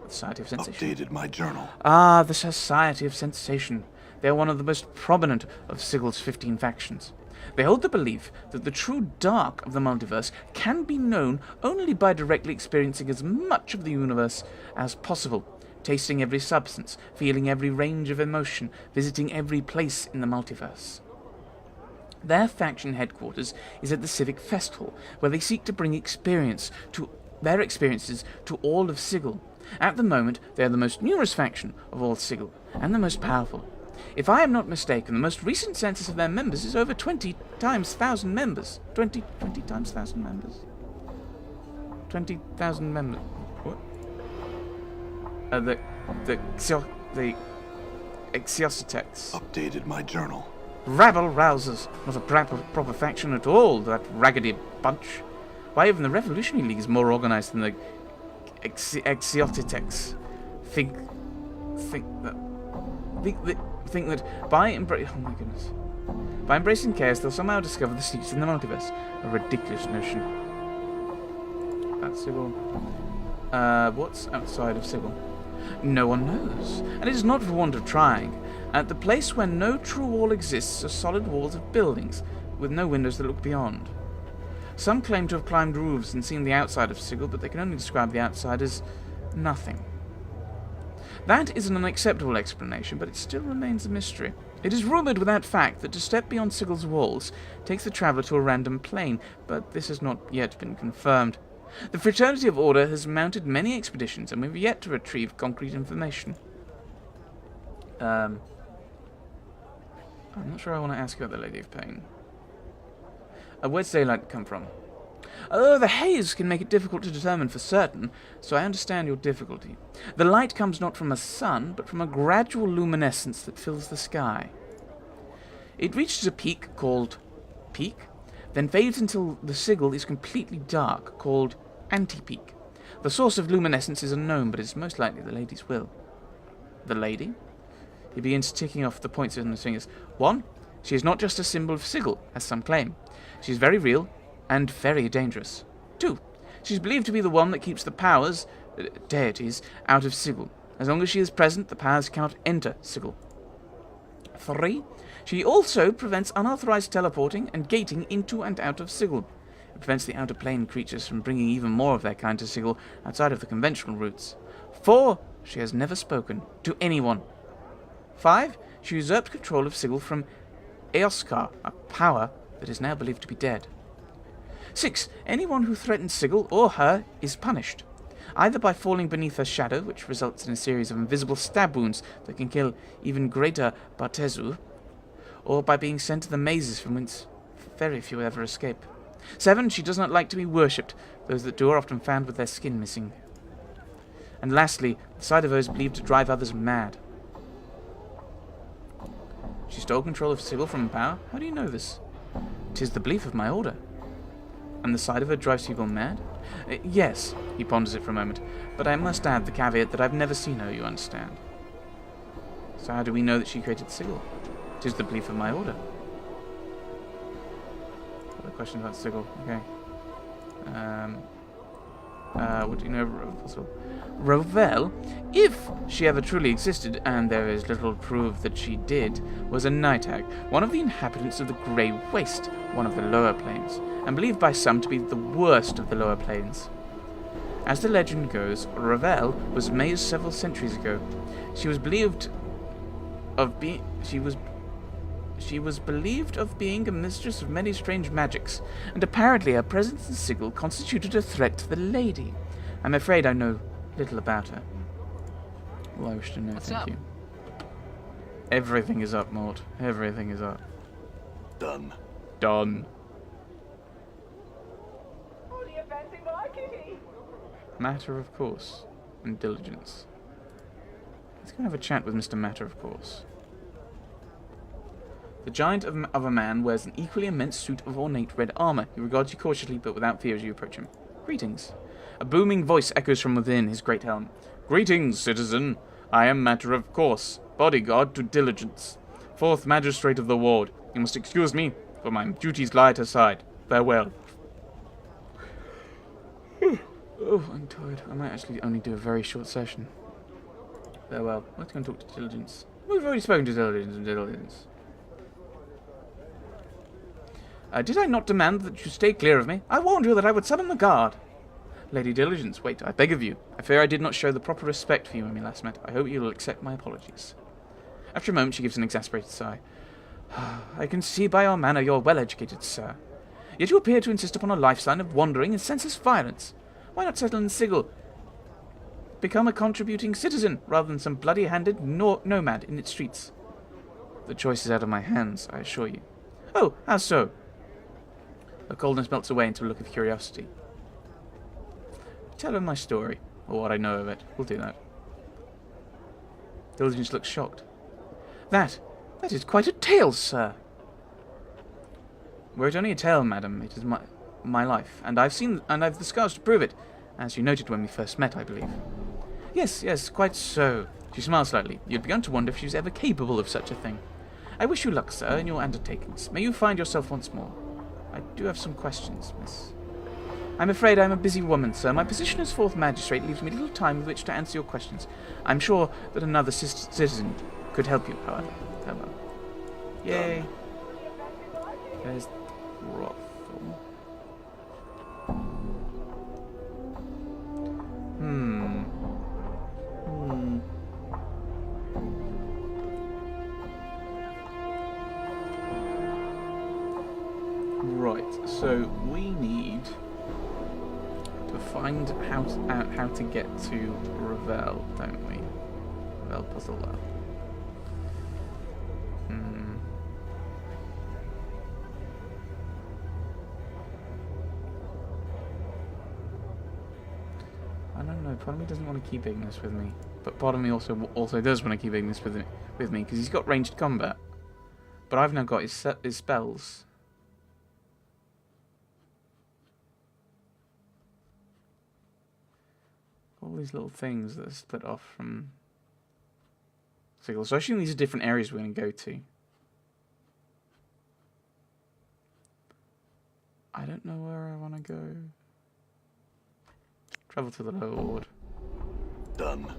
The Society of Sensation. Updated my journal. Ah, the Society of Sensation. They are one of the most prominent of Sigel's 15 factions. They hold the belief that the true dark of the multiverse can be known only by directly experiencing as much of the universe as possible, tasting every substance, feeling every range of emotion, visiting every place in the multiverse. Their faction headquarters is at the Civic Festival, where they seek to bring their experiences to all of Sigil. At the moment, they are the most numerous faction of all Sigil, and the most powerful. If I am not mistaken, the most recent census of their members is over 20 times 1,000 members. 20 times 1,000 members? 20,000 members. What? The Exiositex. Updated my journal. Rabble rousers. Not a proper faction at all, that raggedy bunch. Why, even the Revolutionary League is more organized than the Exiotitex. Think that by embracing chaos, they'll somehow discover the secrets in the multiverse. A ridiculous notion. That's Sigil. What's outside of Sigil? No one knows, and it is not for want of trying. At the place where no true wall exists are solid walls of buildings, with no windows that look beyond. Some claim to have climbed roofs and seen the outside of Sigil, but they can only describe the outside as nothing. That is an unacceptable explanation, but it still remains a mystery. It is rumoured without fact that to step beyond Sigil's walls takes the traveller to a random plane, but this has not yet been confirmed. The Fraternity of Order has mounted many expeditions, and we have yet to retrieve concrete information. I'm not sure I want to ask about the Lady of Pain. Where's daylight come from? The haze can make it difficult to determine for certain, so I understand your difficulty. The light comes not from a sun, but from a gradual luminescence that fills the sky. It reaches a peak called peak, then fades until the Sigil is completely dark, called anti-peak. The source of luminescence is unknown, but it is most likely the lady's will. The lady? He begins ticking off the points on his fingers. 1. She is not just a symbol of Sigil, as some claim. She is very real, and very dangerous. 2. She is believed to be the one that keeps the powers, deities, out of Sigil. As long as she is present, the powers cannot enter Sigil. 3. She also prevents unauthorized teleporting and gating into and out of Sigil. It prevents the outer plane creatures from bringing even more of their kind to Sigil outside of the conventional routes. 4. She has never spoken to anyone. 5. She usurped control of Sigil from Eoskar, a power that is now believed to be dead. 6. Anyone who threatens Sigil or her is punished, either by falling beneath her shadow, which results in a series of invisible stab wounds that can kill even greater Bartezu, or by being sent to the mazes from whence very few ever escape. 7. She does not like to be worshipped. Those that do are often found with their skin missing. And lastly, the side of her is believed to drive others mad. She stole control of Sigil from power? How do you know this? 'Tis the belief of my order. And the side of her drives people mad? Yes, he ponders it for a moment, but I must add the caveat that I've never seen her, you understand. So how do we know that she created Sigil? 'Tis the belief of my order. Other questions about Sigil? Okay. What do you know of Rovell? Rovell, if she ever truly existed, and there is little proof that she did, was a night hag, one of the inhabitants of the Grey Waste, one of the lower planes, and believed by some to be the worst of the lower planes. As the legend goes, Rovell was mazed several centuries ago. She was believed of being a mistress of many strange magics, and apparently her presence in Sigil constituted a threat to the lady. I'm afraid I know little about her. Well, I wish to know. What's Thank up? you. Everything is up, Mort. Everything is up. Done. Done. Matter of course, and diligence. Let's go have a chat with Mr. Matter of course. The giant of a man wears an equally immense suit of ornate red armor. He regards you cautiously but without fear as you approach him. Greetings. A booming voice echoes from within his great helm. Greetings, citizen. I am Matter of course, bodyguard to Diligence, 4th magistrate of the ward. You must excuse me, for my duties lie at her side. Farewell. Oh, I'm tired. I might actually only do a very short session. Farewell. Let's go and talk to Diligence. We've already spoken to Diligence. Did I not demand that you stay clear of me? I warned you that I would summon the guard. Lady Diligence, wait, I beg of you. I fear I did not show the proper respect for you when we last met. I hope you will accept my apologies. After a moment, she gives an exasperated sigh. I can see by your manner you're well-educated, sir. Yet you appear to insist upon a lifestyle of wandering and senseless violence. Why not settle in Sigil? Become a contributing citizen, rather than some bloody-handed nomad in its streets. The choice is out of my hands, I assure you. Oh, how so? Her coldness melts away into a look of curiosity. Tell her my story, or what I know of it. We'll do that. Diligence looks shocked. That is quite a tale, sir. Were it only a tale, madam, it is my life, and I've the scars to prove it, as you noted when we first met, I believe. Yes, quite so. She smiles slightly. You'd begun to wonder if she was ever capable of such a thing. I wish you luck, sir, in your undertakings. May you find yourself once more. I do have some questions, miss. I'm afraid I'm a busy woman, sir. My position as fourth magistrate leaves me little time with which to answer your questions. I'm sure that another citizen could help you, however. Farewell. Yay. There's brothel. Right, so we need to find out how to get to Ravel, don't we? Ravel puzzle lab. I don't know. Part of me doesn't want to keep Ignis with me, but part of me also does want to keep Ignis with me because he's got ranged combat. But I've now got his spells. All these little things that are split off from Sigil. So I assume these are different areas we're going to go to. I don't know where I want to go. Travel to the Lord. Done.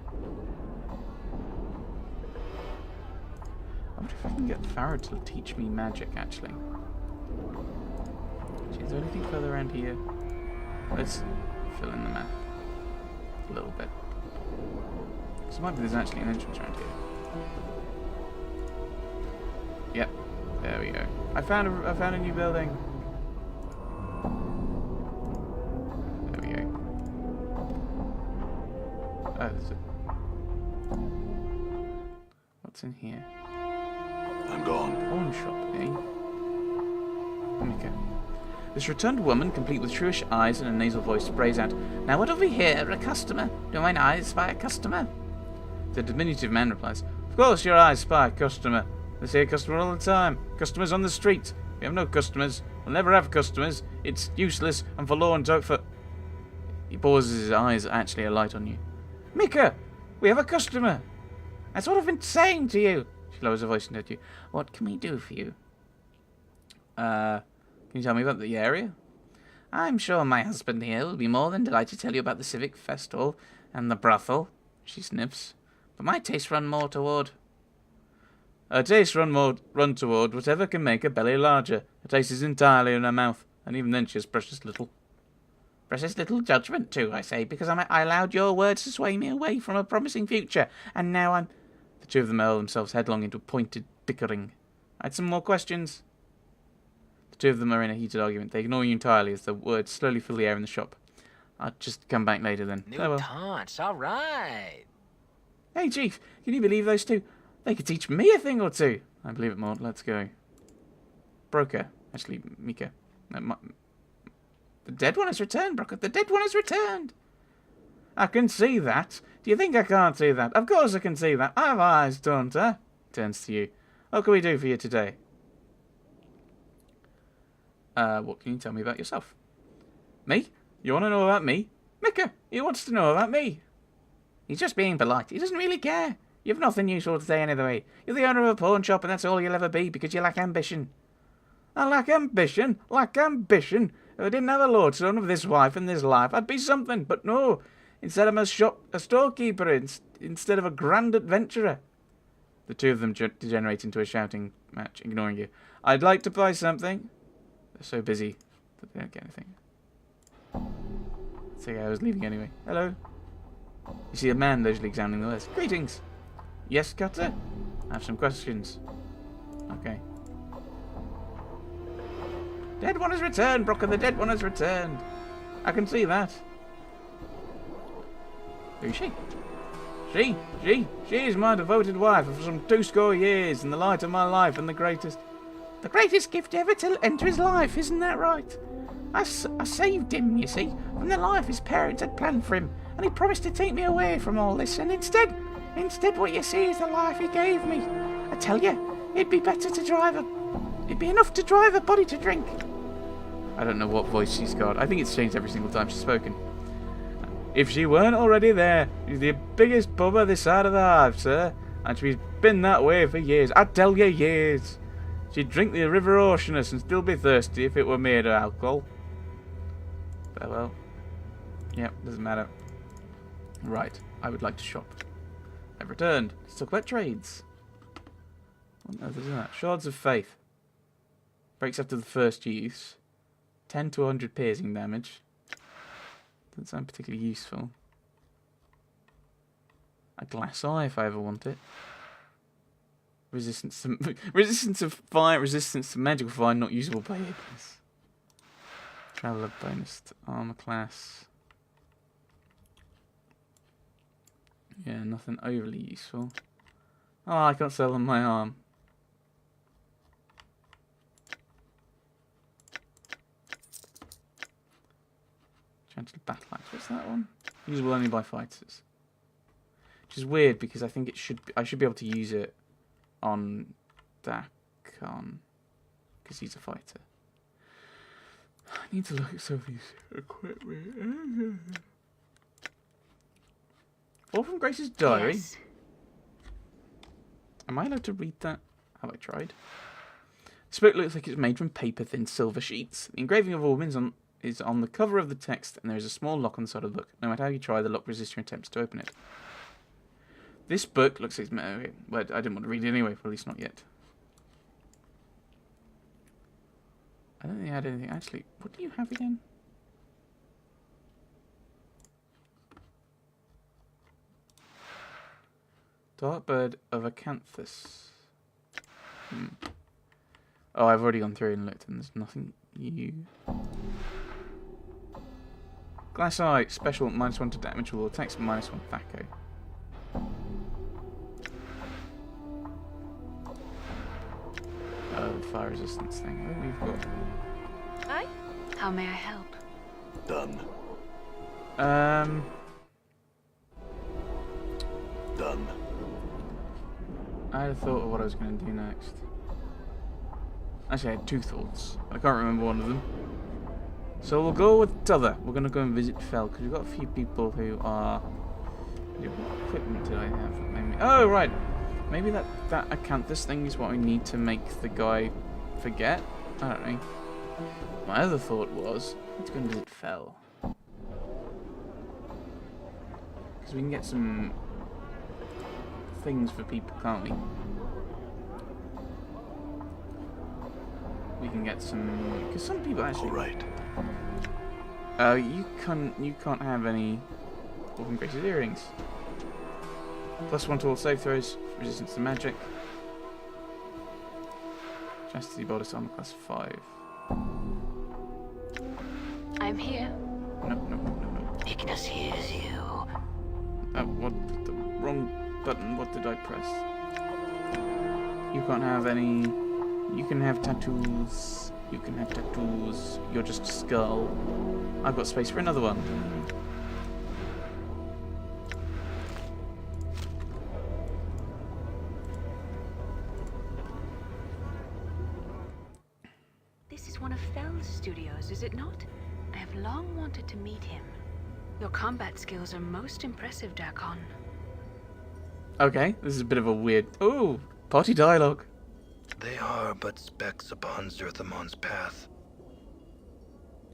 I wonder if I can get Farah to teach me magic, actually. Is there anything further around here? Let's fill in the map a little bit. Because it might be there's actually an entrance around here. Yep, there we go. I found a new building. There we go. Oh, there's a... What's in here? I'm gone. Pawn shop, eh? Okay. This returned woman, complete with shrewish eyes and a nasal voice, sprays out, "Now what have we here? A customer? Do mine eyes spy a customer?" The diminutive man replies, "Of course your eyes spy a customer. They say a customer all the time. Customers on the street. We have no customers. We'll never have customers. It's useless and forlorn to for..." He pauses, his eyes actually alight on you. "Mika! We have a customer! That's what I've been saying to you!" She lowers her voice and at you. "What can we do for you?" Can you tell me about the area? "I'm sure my husband here will be more than delighted to tell you about the civic festival and the brothel." She sniffs. "But my tastes run more toward..." "Her tastes run toward whatever can make her belly larger. Her taste is entirely in her mouth, and even then she has precious little." "Precious little judgment too, I say, because I allowed your words to sway me away from a promising future, and now I'm..." The two of them hurl themselves headlong into pointed bickering. "I had some more questions." The two of them are in a heated argument. They ignore you entirely as the words slowly fill the air in the shop. "I'll just come back later then." New Farewell. taunts, all right. "Hey, Chief, can you believe those two? They could teach me a thing or two." "I believe it, Mort. Let's go." Broker. Actually, Mika. No, the dead one has returned, Broker. The dead one has returned. "I can see that. Do you think I can't see that? Of course I can see that. I have eyes, don't I?" Turns to you. "What can we do for you today?" What can you tell me about yourself?" "Me? You want to know about me?" "Mika, he wants to know about me." "He's just being polite. He doesn't really care. You've nothing useful to say anyway. You're the owner of a pawn shop, and that's all you'll ever be, because you lack ambition." "I lack ambition? Lack ambition? If I didn't have a lordstone of this wife and this life, I'd be something. But no, instead I'm a storekeeper instead of a grand adventurer. The two of them degenerate into a shouting match, ignoring you. I'd like to buy something. They're so busy that they don't get anything. So yeah, I was leaving anyway. Hello. You see a man leisurely examining the list. Greetings. Yes, Cutter? I have some questions. Okay. Dead one has returned, Brocker. The dead one has returned. I can see that. Who's she? She is my devoted wife of some 20 years, and the light of my life, and the greatest gift ever to enter his life. Isn't that right? I saved him, you see, from the life his parents had planned for him, and he promised to take me away from all this, and instead what you see is the life he gave me. I tell you, it'd be enough to drive a body to drink. I don't know what voice she's got. I think it's changed every single time she's spoken. If she weren't already there, she's the biggest bubba this side of the hive, sir, and she's been that way for years. I tell you, years. She'd drink the river Oceanus and still be thirsty if it were made of alcohol. Farewell. Yep, doesn't matter. Right, I would like to shop. I've returned. Let's talk about trades. What on earth is that? Shards of Faith. Breaks after the first use. 10 to 100 piercing damage. Doesn't sound particularly useful. A glass eye if I ever want it. Resistance to fire, resistance to magical fire, not usable by Ignis. Traveller bonus to armor class. Yeah, nothing overly useful. Oh, I can't sell on my arm. Enchanted battle axe. What's that one? Usable only by fighters. Which is weird because I think I should be able to use it on Dakon because he's a fighter. I need to look at some of these equipment. All from Grace's diary. Yes. Am I allowed to read that? Have I tried? This book looks like it's made from paper-thin silver sheets. The engraving of a woman is on the cover of the text, and there is a small lock on the side of the book. No matter how you try, the lock resists your attempts to open it. This book looks like... Okay, well, I didn't want to read it anyway, at least not yet. I don't think I had anything. Actually, what do you have again? Dartbird of Acanthus. Oh, I've already gone through and looked, and there's nothing new. Glass Eye, special, -1 to damage with all attacks, -1 Thaco. Oh, the fire resistance thing. I think we've got. Hi. How may I help? Done. Done. I had a thought of what I was going to do next. Actually, I had two thoughts. I can't remember one of them. So we'll go with t'other. We're going to go and visit Fel, because we've got a few people who are... What equipment did I have? Oh, right. Maybe that Acanthus thing is what we need to make the guy forget? I don't know. My other thought was, let's go and visit Fel. Because we can get some things for people, can't we? We can get some... Because some people actually... Alright. You can't have any Orphan Grace's earrings. +1 to all save throws, resistance to magic. Chastity bodice armor class 5. I'm here. No. Ignis hears you. What? The wrong button. What did I press? You can't have any... You can have tattoos. You can have tattoos. You're just a skull. I've got space for another one. This is one of Fel's studios, is it not? I have long wanted to meet him. Your combat skills are most impressive, Dakon. Okay, this is a bit of a weird... Ooh, party dialogue. They are but specks upon Zerthamon's path.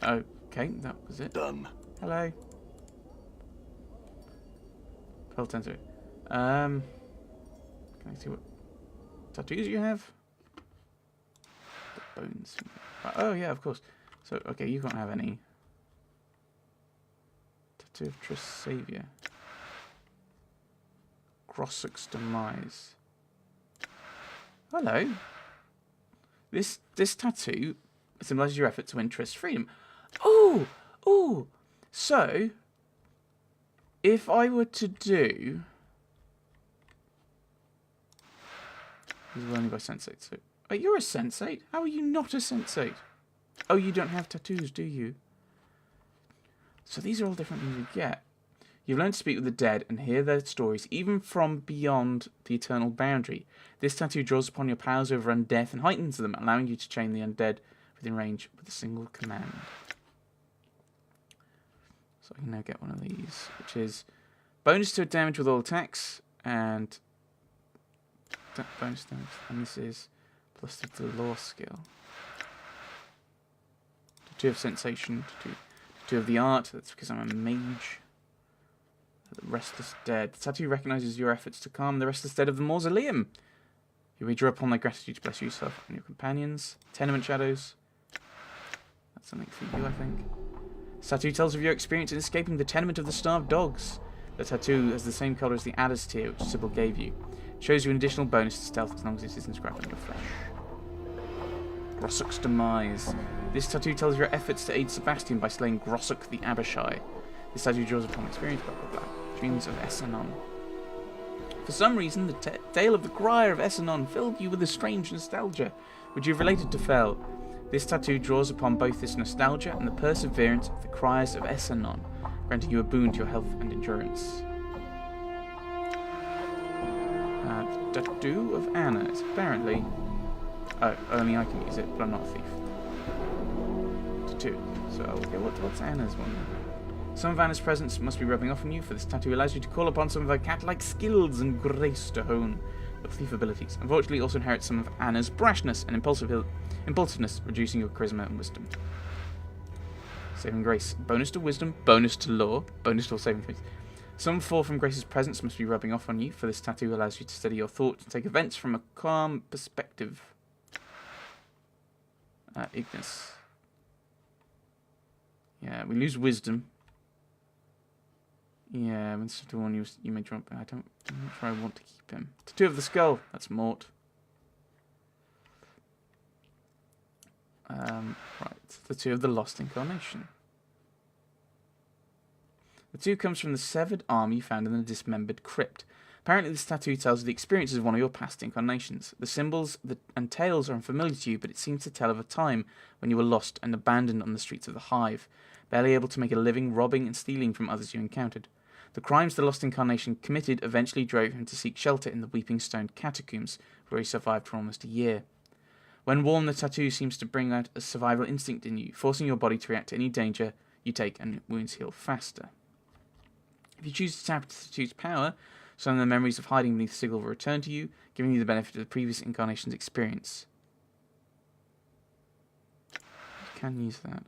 Okay, that was it. Done. Hello. Pearl Tensor. Can I see what tattoos you have? The bones. Oh, yeah, of course. So, okay, you can't have any. Tattoo of Triss Savior. Grossok's Demise. Hello. This tattoo symbolises your effort to win Triss freedom. Oh! Oh! So, if I were to do... These are only by sensate. So, oh, you're a sensate? How are you not a sensate? Oh, you don't have tattoos, do you? So these are all different things you get. You've learned to speak with the dead and hear their stories, even from beyond the eternal boundary. This tattoo draws upon your powers over undeath and heightens them, allowing you to chain the undead within range with a single command. So I can now get one of these, which is bonus to damage with all attacks, and bonus damage, and this is plus to the law skill. Tattoo of sensation, tattoo of the art, that's because I'm a mage. The Restless Dead. The tattoo recognises your efforts to calm the Restless Dead of the Mausoleum. You redraw upon their gratitude to bless yourself and your companions. Tenement Shadows. That's something for you, I think. This tattoo tells of your experience in escaping the Tenement of the Starved Dogs. The tattoo has the same colour as the Adder's Tear, which Sybil gave you. It shows you an additional bonus to stealth as long as it is inscribed on your flesh. Grossok's Demise. This tattoo tells of your efforts to aid Sebastian by slaying Grossok the Abishai. This tattoo draws upon experience, blah blah blah. Dreams of Essenon. For some reason, the tale of the Crier of Essenon filled you with a strange nostalgia, which you've related to Fel. This tattoo draws upon both this nostalgia and the perseverance of the Criers of Essenon, granting you a boon to your health and endurance. The tattoo of Anna is apparently... Oh, only I can use it, but I'm not a thief. Tattoo. So, okay, what's Anna's one then? Some of Anna's presence must be rubbing off on you, for this tattoo allows you to call upon some of her cat-like skills and grace to hone your thief abilities. Unfortunately, it also inherits some of Anna's brashness and impulsiveness, reducing your charisma and wisdom. Saving grace. Bonus to wisdom, bonus to law, bonus to all saving throws. Some fall from Grace's presence must be rubbing off on you, for this tattoo allows you to steady your thoughts and take events from a calm perspective. Ignis. Yeah, we lose wisdom. Yeah, that's the one you may drop. I'm not sure I want to keep him. Tattoo of the Skull. That's Mort. Right. Tattoo of the Lost Incarnation. The tattoo comes from the severed arm you found in the dismembered crypt. Apparently, this tattoo tells of the experiences of one of your past incarnations. The symbols and tales are unfamiliar to you, but it seems to tell of a time when you were lost and abandoned on the streets of the Hive, barely able to make a living, robbing and stealing from others you encountered. The crimes the Lost Incarnation committed eventually drove him to seek shelter in the Weeping Stone Catacombs, where he survived for almost a year. When worn, the tattoo seems to bring out a survival instinct in you, forcing your body to react to any danger you take and wounds heal faster. If you choose to tap the tattoo's power, some of the memories of hiding beneath the sigil will return to you, giving you the benefit of the previous incarnation's experience. You can use that.